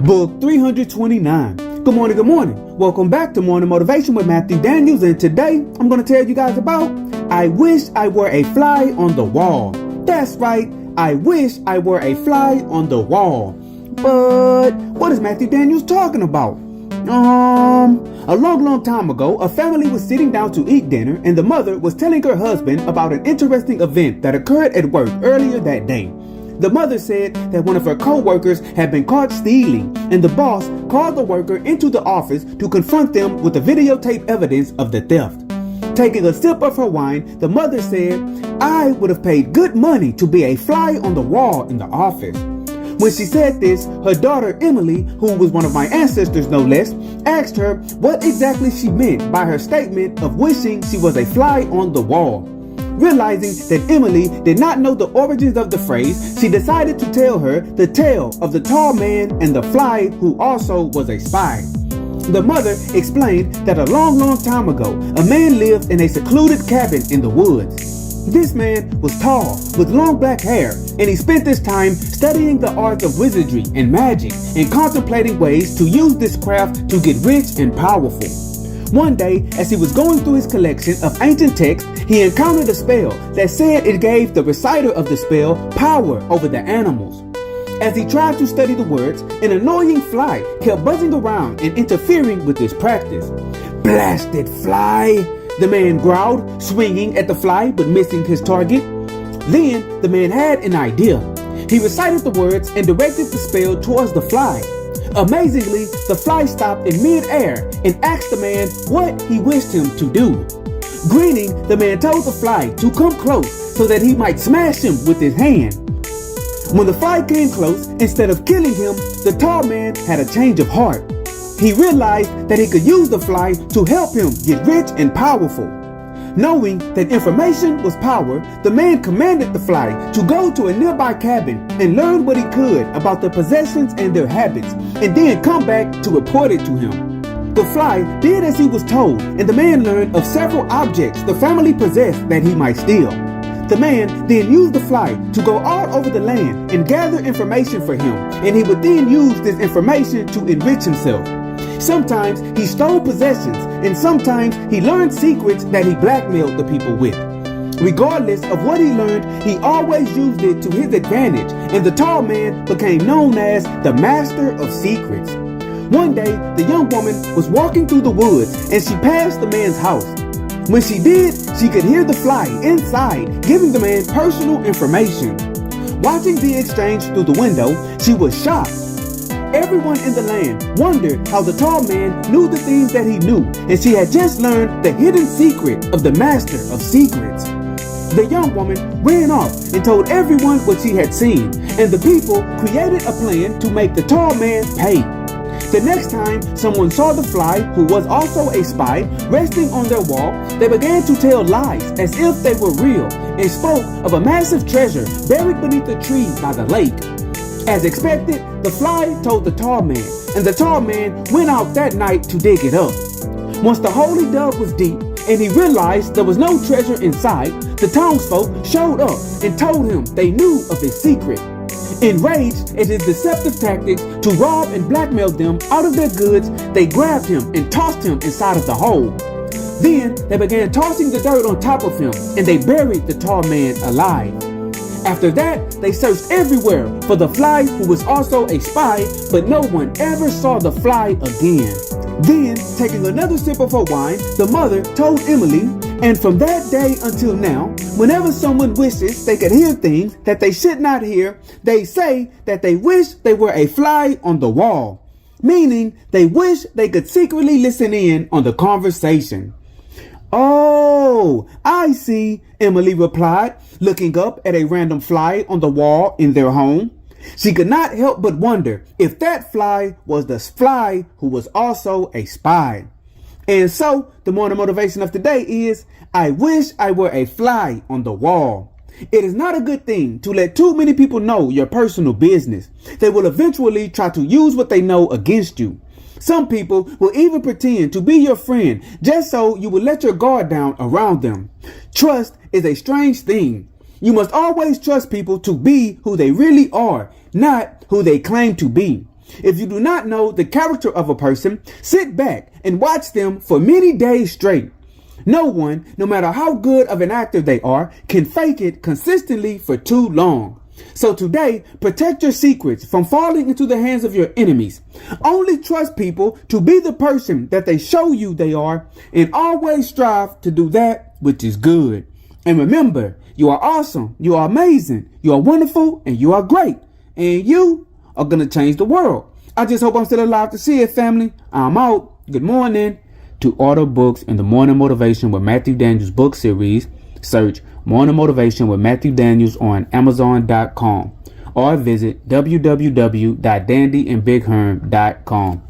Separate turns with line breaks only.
Book 329. Good morning, good morning. Welcome back to Morning Motivation with Matthew Daniels, and today I'm going to tell you guys about I wish I were a fly on the wall. That's right, I wish I were a fly on the wall. But what is Matthew Daniels talking about? A long time ago, a family was sitting down to eat dinner, and the mother was telling her husband about an interesting event that occurred at work earlier that day. The mother said that one of her co-workers had been caught stealing, and the boss called the worker into the office to confront them with the videotape evidence of the theft. Taking a sip of her wine, the mother said, "I would have paid good money to be a fly on the wall in the office." When she said this, her daughter Emily, who was one of my ancestors no less, asked her what exactly she meant by her statement of wishing she was a fly on the wall. Realizing that Emily did not know the origins of the phrase, she decided to tell her the tale of the tall man and the fly who also was a spy. The mother explained that a long time ago, a man lived in a secluded cabin in the woods. This man was tall, with long black hair, and he spent his time studying the arts of wizardry and magic and contemplating ways to use this craft to get rich and powerful. One day, as he was going through his collection of ancient texts, he encountered a spell that said it gave the reciter of the spell power over the animals. As he tried to study the words, an annoying fly kept buzzing around and interfering with his practice. "Blasted fly!" the man growled, swinging at the fly but missing his target. Then the man had an idea. He recited the words and directed the spell towards the fly. Amazingly, the fly stopped in mid-air and asked the man what he wished him to do. Grinning, the man told the fly to come close so that he might smash him with his hand. When the fly came close, instead of killing him, the tall man had a change of heart. He realized that he could use the fly to help him get rich and powerful. Knowing that information was power, the man commanded the fly to go to a nearby cabin and learn what he could about the possessions and their habits, and then come back to report it to him. The fly did as he was told, and the man learned of several objects the family possessed that he might steal. The man then used the fly to go all over the land and gather information for him, and he would then use this information to enrich himself. Sometimes he stole possessions, and sometimes he learned secrets that he blackmailed the people with. Regardless of what he learned, he always used it to his advantage, and the tall man became known as the master of secrets. One day, the young woman was walking through the woods, and she passed the man's house. When she did, she could hear the fly inside giving the man personal information. Watching the exchange through the window, she was shocked. Everyone in the land wondered how the tall man knew the things that he knew, and she had just learned the hidden secret of the master of secrets. The young woman ran off and told everyone what she had seen, and the people created a plan to make the tall man pay. The next time someone saw the fly, who was also a spy, resting on their wall, they began to tell lies as if they were real and spoke of a massive treasure buried beneath a tree by the lake. As expected, the fly told the tall man, and the tall man went out that night to dig it up. Once the holy dove was deep and he realized there was no treasure inside, the townsfolk showed up and told him they knew of his secret. Enraged at his deceptive tactics to rob and blackmail them out of their goods, they grabbed him and tossed him inside of the hole. Then they began tossing the dirt on top of him, and they buried the tall man alive. After that, they searched everywhere for the fly who was also a spy, but no one ever saw the fly again. Then, taking another sip of her wine, the mother told Emily, and from that day until now, whenever someone wishes they could hear things that they should not hear, they say that they wish they were a fly on the wall, meaning they wish they could secretly listen in on the conversation. "Oh, I see," Emily replied, looking up at a random fly on the wall in their home. She could not help but wonder if that fly was the fly who was also a spy. And so, the morning motivation of today is, I wish I were a fly on the wall. It is not a good thing to let too many people know your personal business. They will eventually try to use what they know against you. Some people will even pretend to be your friend just so you will let your guard down around them. Trust is a strange thing. You must always trust people to be who they really are, not who they claim to be. If you do not know the character of a person, sit back and watch them for many days straight. No one, no matter how good of an actor they are, can fake it consistently for too long. So today, protect your secrets from falling into the hands of your enemies. Only trust people to be the person that they show you they are, and always strive to do that which is good. And remember, you are awesome, you are amazing, you are wonderful, and you are great. And you are going to change the world. I just hope I'm still alive to see it, family. I'm out. Good morning. To order books in the Morning Motivation with Matthew Daniels book series, search Morning Motivation with Matthew Daniels on Amazon.com or visit www.dandyandbigherm.com.